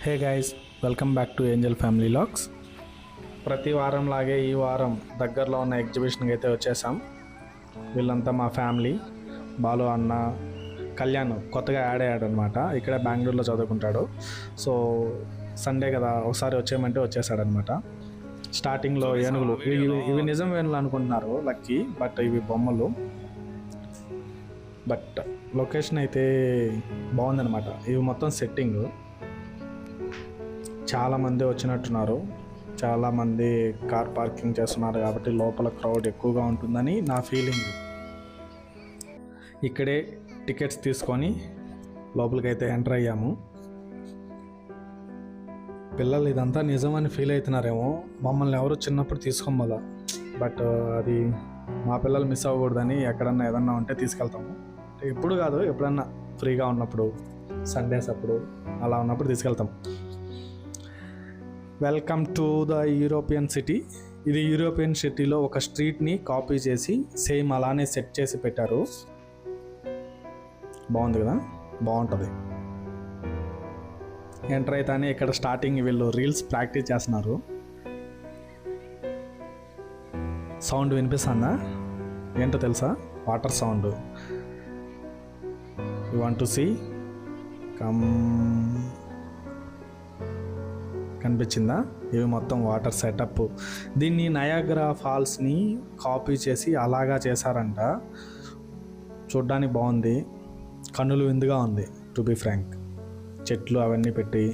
Hey guys, welcome back to angel family logs. ప్రతి వారం లాగే ఈ వారం దగ్గరలో ఉన్న ఎగ్జిబిషన్కి అయితే వచ్చేసాం. వీళ్ళంతా మా ఫ్యామిలీ. బాలు అన్న, కళ్యాణ్ కొత్తగా యాడ్ అయ్యాడు అనమాట. ఇక్కడ బెంగళూరులో చదువుకుంటాడు. సో సండే కదా ఒకసారి వచ్చేయమంటే వచ్చేసాడనమాట. స్టార్టింగ్లో ఏనుగులు, ఇవి నిజం ఏనుగులు అనుకుంటున్నారు లక్కీ, బట్ ఇవి బొమ్మలు. బట్ లొకేషన్ అయితే బాగుందనమాట. ఇవి మొత్తం సెట్టింగ్. చాలామంది వచ్చినట్టున్నారు. చాలామంది కార్ పార్కింగ్ చేస్తున్నారు కాబట్టి లోపల క్రౌడ్ ఎక్కువగా ఉంటుందని నా ఫీలింగ్. ఇక్కడే టికెట్స్ తీసుకొని లోపలికైతే ఎంటర్ అయ్యాము. పిల్లలు ఇదంతా నిజమని ఫీల్ అవుతున్నారేమో. మమ్మల్ని ఎవరు చిన్నప్పుడు తీసుకోమలా, బట్ అది మా పిల్లలు మిస్ అవ్వకూడదని ఎక్కడన్నా ఏదన్నా ఉంటే తీసుకెళ్తాము. ఎప్పుడు కాదు, ఎప్పుడన్నా ఫ్రీగా ఉన్నప్పుడు, సండేస్ అప్పుడు అలా ఉన్నప్పుడు తీసుకెళ్తాం. Welcome to the European city. ఇది యూరోపియన్ సిటీలో ఒక స్ట్రీట్ని కాపీ చేసి సేమ్ అలానే సెట్ చేసి పెట్టారు. బాగుంది కదా, బాగుంటుంది. ఎంటర్ అయితేనే ఇక్కడ స్టార్టింగ్ వీళ్ళు రీల్స్ ప్రాక్టీస్ చేస్తున్నారు. సౌండ్ వినిపిస్తుందా? ఏంటో తెలుసా? Water sound. You want to see? Come. కనిపించిందా? ఇవి మొత్తం వాటర్ సెటప్. దీన్ని నయాగ్రా ఫాల్స్ని కాపీ చేసి అలాగా చేశారంట. చూడ్డానికి బాగుంది, కన్నులు విందుగా ఉంది టు బి ఫ్రాంక్. చెట్లు అవన్నీ పెట్టి,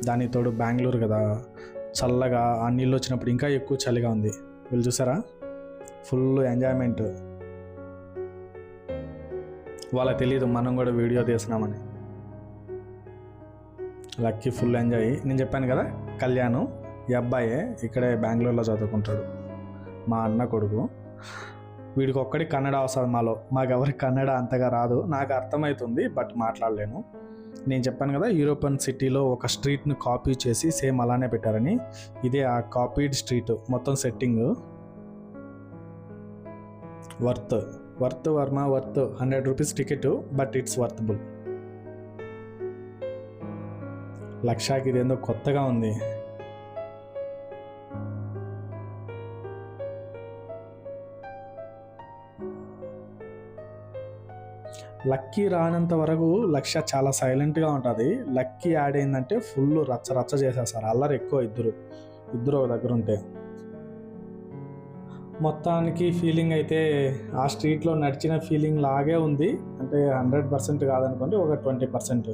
దానికి తోడు బెంగళూరు కదా, చల్లగా ఆ నీళ్ళు వచ్చినప్పుడు ఇంకా ఎక్కువ చలిగా ఉంది. వీళ్ళు చూసారా, ఫుల్ ఎంజాయ్మెంట్. వాళ్ళకి తెలియదు మనం కూడా వీడియో తీస్తున్నామని. Lucky full enjoy. నేను చెప్పాను కదా, కళ్యాణ్ ఈ అబ్బాయే ఇక్కడే బెంగళూరులో చదువుకుంటాడు, మా అన్న కొడుకు. వీడికి ఒక్కడికి కన్నడ వస్తుంది. మాకెవరికి కన్నడ అంతగా రాదు. నాకు అర్థమవుతుంది బట్ మాట్లాడలేను. నేను చెప్పాను కదా, యూరోపియన్ సిటీలో ఒక స్ట్రీట్ని కాపీ చేసి సేమ్ అలానే పెట్టారని. ఇదే ఆ కాపీడ్ స్ట్రీట్. మొత్తం setting worth 100 rupees ticket, but it's worthable. లక్షకి ఇదేందో కొత్తగా ఉంది. లక్కీ రానంత వరకు లక్ష చాలా సైలెంట్గా ఉంటుంది. లక్కీ యాడ్ అయిందంటే ఫుల్ రచ్చ చేసేస్తారు. అల్లరి ఎక్కువ. ఇద్దరు ఒక దగ్గర ఉంటే. మొత్తానికి ఫీలింగ్ అయితే ఆ స్ట్రీట్లో నడిచిన ఫీలింగ్ లాగే ఉంది. అంటే 100% కాదనుకోండి, ఒక 20%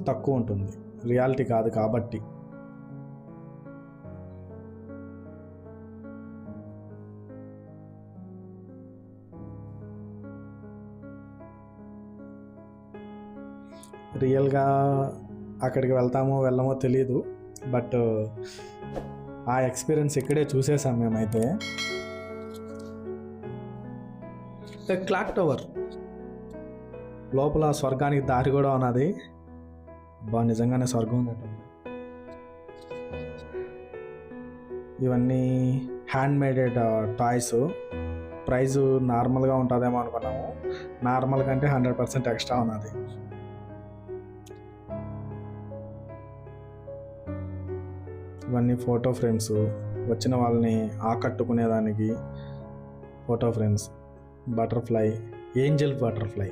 తక్కువ ఉంటుంది. రియాలిటీ కాదు కాబట్టి. రియల్గా అక్కడికి వెళ్ళమో తెలియదు, బట్ ఆ ఎక్స్పీరియన్స్ ఇక్కడే చూసేసాం మేమైతే. క్లాక్ టవర్ లోపల స్వర్గానికి దారి కూడా ఉన్నది. నిజంగానే స్వర్గం ఉన్నట్టుంది. ఇవన్నీ హ్యాండ్ మేడెడ్ టాయ్స్. ప్రైస్ నార్మల్గా ఉంటుందేమో అనుకున్నాము. నార్మల్ కంటే 100% ఎక్స్ట్రా ఉన్నది. ఇవన్నీ ఫోటో ఫ్రేమ్స్. వచ్చిన వాళ్ళని ఆకట్టుకునేదానికి photo frames. Butterfly, angel butterfly.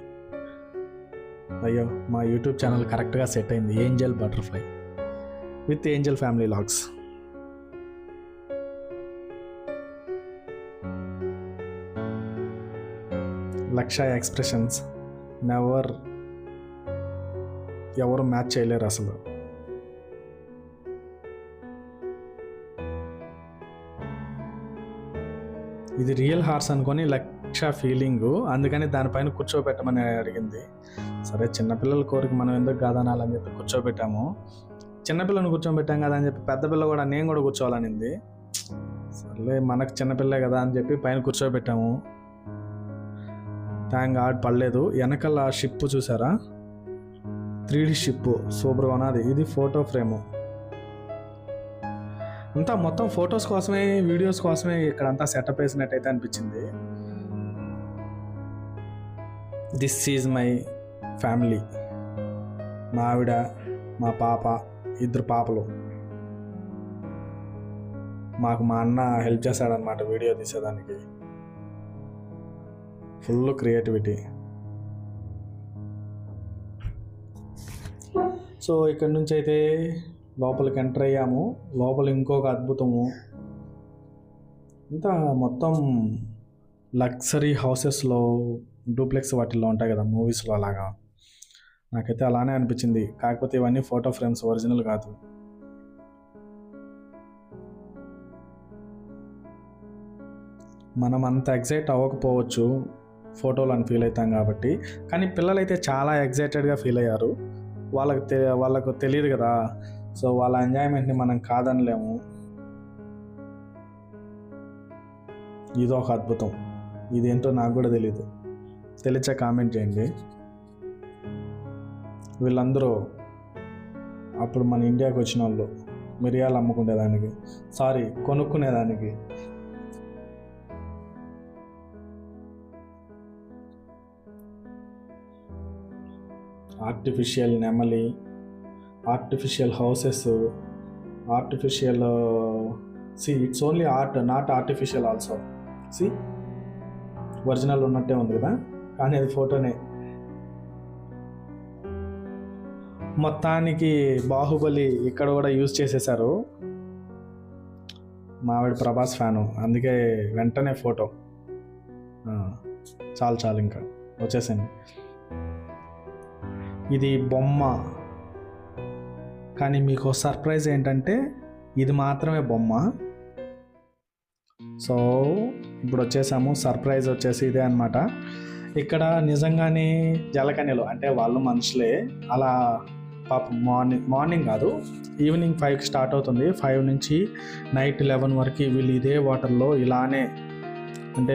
అయ్యో, మా యూట్యూబ్ ఛానల్ కరెక్ట్గా సెట్ అయింది. Angel butterfly with angel family లాగ్స్. లక్ష ఎక్స్ప్రెషన్స్ ఎవరు మ్యాచ్ చేయలేరు అసలు. ఇది రియల్ హార్స్ అనుకొని లక్ష ఫీలింగు. అందుకని దానిపైన కూర్చోబెట్టమని అడిగింది. సరే, చిన్నపిల్లల కోరిక మనం ఎందుకు కాదనాలని చెప్పి కూర్చోబెట్టాము. చిన్నపిల్లని కూర్చోబెట్టాం కదా అని చెప్పి పెద్ద పిల్ల కూడా నేను కూడా కూర్చోవాలనింది. సర్లే, మనకు చిన్నపిల్లే కదా అని చెప్పి పైన కూర్చోబెట్టాము. థ్యాంక్ గాడ్ పడలేదు. వెనకాల షిప్ చూసారా, 3D షిప్ సూపర్గా ఉన్నది. ఇది ఫోటో ఫ్రేము. అంతా మొత్తం ఫొటోస్ కోసమే, వీడియోస్ కోసమే ఇక్కడంతా సెటప్ వేసినట్టయితే అనిపించింది. This is my family. మా ఆవిడ, మా పాప, 2 పాపలు. మాకు మా అన్న హెల్ప్ చేశాడనమాట వీడియో తీసేదానికి. Full creativity. సో ఇక్కడ నుంచి అయితే లోపలికి ఎంటర్ అయ్యాము. లోపల ఇంకొక అద్భుతము, ఇంత మొత్తం లగ్జరీ హౌసెస్లో, డూప్లెక్స్ వాటిల్లో ఉంటాయి కదా మూవీస్లో, అలాగా నాకైతే అలానే అనిపించింది. కాకపోతే ఇవన్నీ ఫోటో ఫ్రేమ్స్, ఒరిజినల్ కాదు. మనం అంత ఎగ్జైట్ అవ్వకపోవచ్చు ఫోటోలు అని ఫీల్ అవుతాం కాబట్టి, కానీ పిల్లలైతే చాలా ఎగ్జైటెడ్గా ఫీల్ అయ్యారు. వాళ్ళకు తెలియదు కదా, సో వాళ్ళ ఎంజాయ్మెంట్ని మనం కాదనలేము. ఇదో ఒక అద్భుతం. ఇదేంటో నాకు కూడా తెలియదు, తెలిసే కామెంట్ చేయండి. వీళ్ళందరూ అప్పుడు మన ఇండియాకి వచ్చిన వాళ్ళు, మిరియాలు అమ్ముకునేదానికి, కొనుక్కునేదానికి. ఆర్టిఫిషియల్ నెమలి, artificial houses, artificial it's only art, not artificial also. Original ఉన్నట్టే ఉంది కదా, కానీ అది ఫోటోనే. మొత్తానికి బాహుబలి ఇక్కడ కూడా యూజ్ చేసేసారు. మా ఆవిడ ప్రభాస్ ఫ్యాను, అందుకే వెంటనే ఫోటో. చాలు ఇంకా వచ్చేసింది. ఇది బొమ్మ, కానీ మీకు సర్ప్రైజ్ ఏంటంటే ఇది మాత్రమే బొమ్మ. సో ఇప్పుడు వచ్చేసాము. సర్ప్రైజ్ వచ్చేసి ఇదే అనమాట. ఇక్కడ నిజంగానే జలకన్యలు అంటే వాళ్ళు మనుషులే. అలా పాపం మార్నింగ్ కాదు, ఈవినింగ్ 5కి స్టార్ట్ అవుతుంది. 5 నుంచి నైట్ 11 వరకు వీళ్ళు ఇదే వాటర్లో ఇలానే, అంటే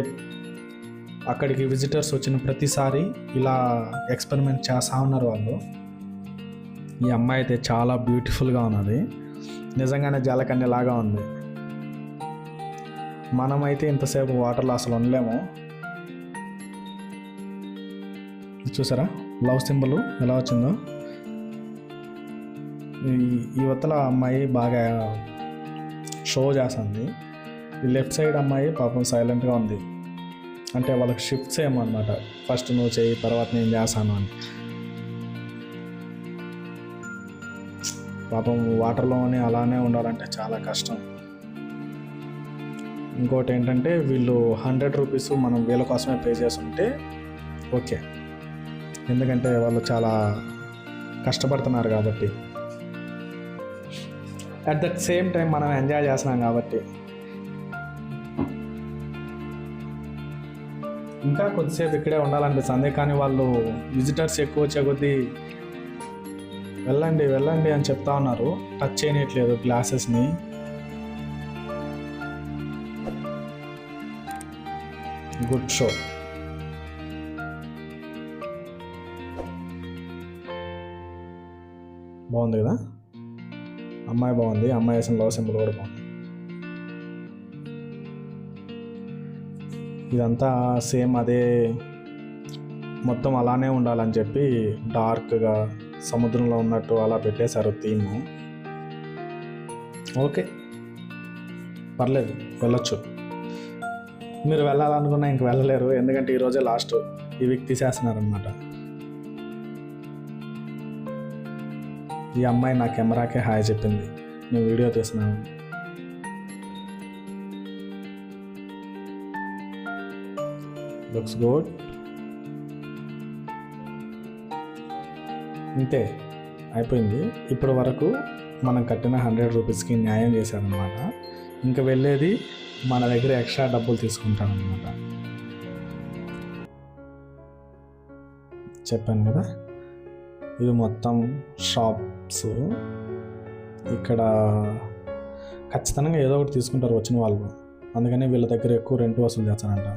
అక్కడికి విజిటర్స్ వచ్చిన ప్రతిసారి ఇలా ఎక్స్పెరిమెంట్ చేస్తూ ఉన్నారు వాళ్ళు. ఈ అమ్మాయి అయితే చాలా బ్యూటిఫుల్గా ఉన్నది, నిజంగానే జలకన్యలాగా ఉంది. మనమైతే ఇంతసేపు వాటర్లో అసలు ఉండలేము. చూసారా లవ్ సింబల్ ఎలా వచ్చిందో. ఈ వత్తల అమ్మాయి బాగా షో చేస్తుంది. ఈ లెఫ్ట్ సైడ్ అమ్మాయి పాపం సైలెంట్గా ఉంది, అంటే వాళ్ళకి షిఫ్ట్స్ ఏమన్నమాట. ఫస్ట్ నువ్వు చేయి, తర్వాత నేను చేస్తాను అని. పాపం వాటర్లోనే అలానే ఉండాలంటే చాలా కష్టం. ఇంకోటి ఏంటంటే వీళ్ళు 100 రూపీస్ మనం వీళ్ళ కోసమే పే చేస్తుంటే ఓకే, ఎందుకంటే వాళ్ళు చాలా కష్టపడుతున్నారు కాబట్టి. అట్ దట్ సేమ్ టైం మనం ఎంజాయ్ చేస్తున్నాం కాబట్టి. ఇంకా కొద్దిసేపు ఇక్కడే ఉండాలనిపిస్తుంది, కానీ వాళ్ళు విజిటర్స్ ఎక్కువ వచ్చే కొద్దీ వెళ్ళండి అని చెప్తా ఉన్నారు. టచ్ చేయట్లేదు గ్లాసెస్ని. Good show. బాగుంది కదా, అమ్మాయి బాగుంది. అమ్మాయి వేసిన లవ్ సింబల్ కూడా బాగుంది. ఇదంతా సేమ్ అదే, మొత్తం అలానే ఉండాలని చెప్పి డార్క్గా సముద్రంలో ఉన్నట్టు అలా పెట్టేశారు థీమ్. ఓకే, పర్లేదు, వెళ్ళొచ్చు. మీరు వెళ్ళాలనుకున్నా ఇంక వెళ్ళలేరు, ఎందుకంటే ఈరోజే లాస్ట్. ఈ వీక్ తీసేస్తున్నారనమాట. ఈ అమ్మాయి నా కెమెరాకే హాయ్ చెప్పింది, నేను వీడియో తీస్తున్నాను. Looks good. ఇంతే అయిపోయింది. ఇప్పటి వరకు మనం కట్టిన 100 రూపీస్కి న్యాయం చేశారనమాట. ఇంకా వెళ్ళేది మన దగ్గర ఎక్స్ట్రా డబ్బులు తీసుకుంటారనమాట. చెప్పాను కదా, ఇది మొత్తం షాప్స్. ఇక్కడ ఖచ్చితంగా ఏదో ఒకటి తీసుకుంటారు వచ్చిన వాళ్ళు, అందుకని వీళ్ళ దగ్గర ఎక్కువ రెంట్ వసూలు చేస్తారంట.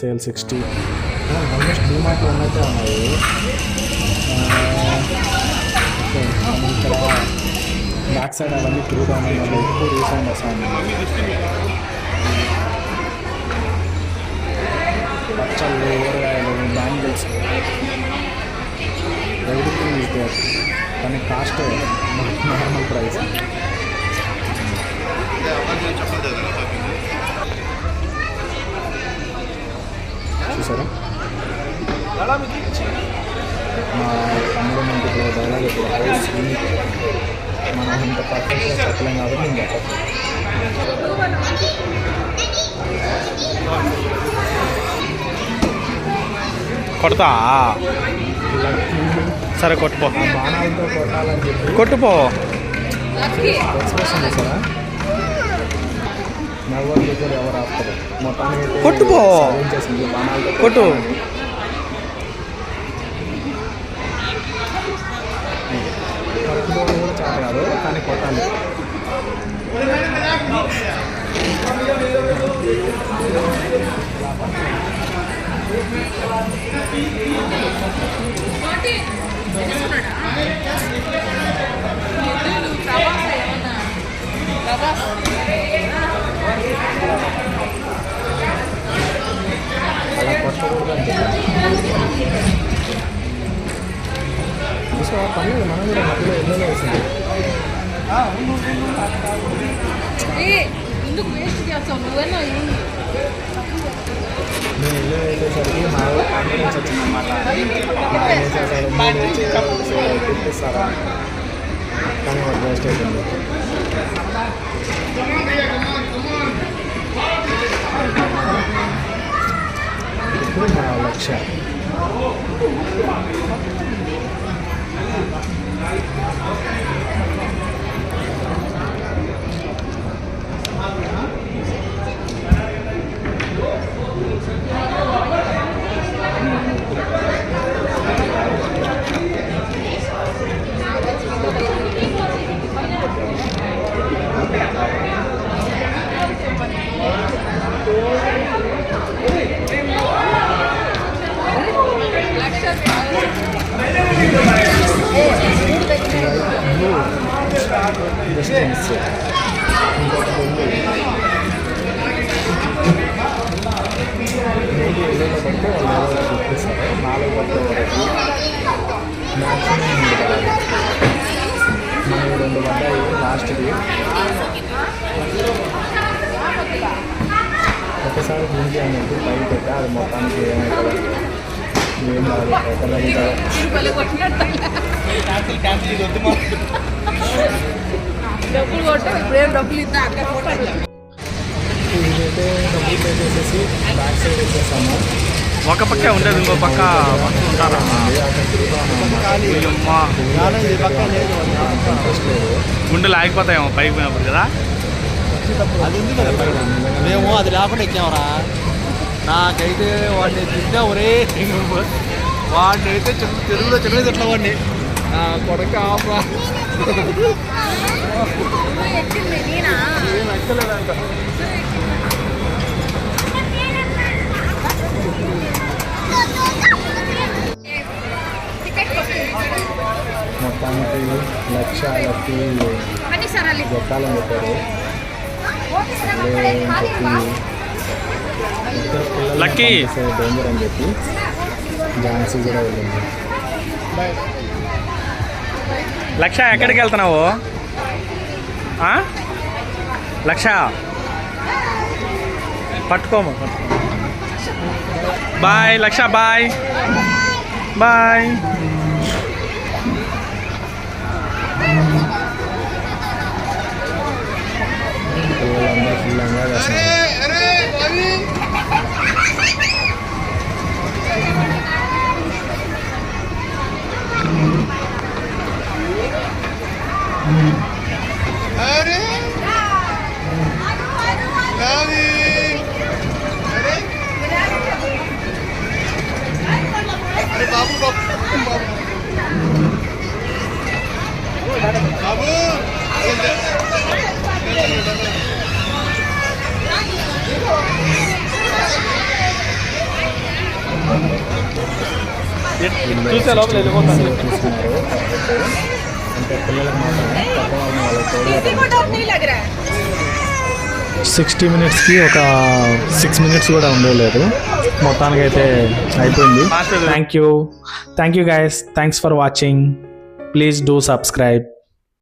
సేల్ 60, ఆల్మోస్ట్ డిమార్ట్లో ఉన్నట్టే ఉన్నాయి. ఇక్కడ బ్యాక్ సైడ్ అవన్నీ తిరుగుతూ ఉన్నాయి, వాళ్ళు ఎక్కువ రీసౌండ్ వస్తుంది. పచ్చళ్ళు, ఊరగాయలు, బ్యాంగిల్స్, ఎవ్రీథింగ్ ఈజ్ దేర్, కానీ కాస్ట్ నార్మల్ ప్రైస్. చూసారా మా తమ్ముడు ఇంటిలో డైలాగ్ ఇప్పుడు హౌస్ యూనిక్, మనం ఇంత పర్ఫెక్ట్గా చెప్పలేం కాబట్టి నేను చెప్పచ్చు. కొడతా సరే కొట్టుపో, బాణాలతో కొట్టాలని చెప్పి కొట్టుపో. ఎక్స్ప్రెషన్ చేశారా, ఎవరి దగ్గర ఎవరు ఆపుతారు, మొత్తానికి కొట్టుపో, చేసింది బాణాలతో కొట్టు. కట్టుకోవడం కూడా చాలా కాదు, కానీ కొట్టాలి. అలా కొట్టకూడదు అని చెప్పాను. పర్లేదు, మనం కూడా మధ్యలో ఎన్నో వేసింది. ఎందుకు వేస్ట్ చేస్తావు నువ్వన్నా? నేను ఇల్లు వేసేసరికి మా కాన్ఫిడెన్స్ వచ్చిందన్నమాట. గుర్తిస్తారా, కానీ ఒక వేస్ట్ అయిపోయింది. ఇప్పుడు మా లక్ష్యం డిస్టెన్స్ ఇంకొకటి ఉంది. నీటి ఎదురులో పడితే వాళ్ళు ఎవరు గుర్తిస్తారు. 4 పట్ల వరకు మ్యాక్సిమం 3 పడాలి. మనకి 2 పడ్డాయి లాస్ట్ది. ఒకసారి గుంజి అనేది పైకి పెట్టా, అది మొత్తానికి ఏమవుతుంది ఏం కాదు, ఎక్కడ డబ్బులు కొట్ట ఇప్పుడేం డబ్బులు ఇద్దా అక్క ఫోటో. ఇదైతే డబ్బులు పే చేసేసి బ్యాక్ సైడ్ వచ్చేసాము. ఒక పక్కే ఉండేది, ఇంకో పక్క మనుషులు ఉంటారా? గుండెలు ఆగిపోతాయేమో పైకి పోయినప్పుడు కదా. అది ఉంది కదా, మేము అది లేకుండా ఎక్కామరా. నాకైతే వాడిని తింటే ఒరే, వాడిని అయితే తెలుగులో చెప్పలేదు ఎట్లా వాడిని కొడక ఆపా ఏం ఎక్కలేదంట. మొత్తానికి లక్ష్యాలకి కొట్టాలని చెప్పారు. లక్కీ డేంజర్ అని చెప్పి ఝాన్సీ కూడా వెళ్ళింది. లక్ష ఎక్కడికి వెళ్తున్నావు? లక్ష పట్టుకోము. బాయ్ లక్ష, బాయ్ బాయ్. పిల్లలందరూ ఫుల్లంగా వేస్తున్నారు. చూసే లోపల వెళ్ళిపోతాను. చూస్తున్నారు అంటే పిల్లలకు మాత్రమే, పెద్దవాళ్ళని వాళ్ళకి తోడుగా 60 మినిట్స్కి ఒక 6 మినిట్స్ కూడా ఉండలేదు. మొత్తానికి అయితే అయిపోయింది. Thank you guys, thanks for watching. Please do subscribe.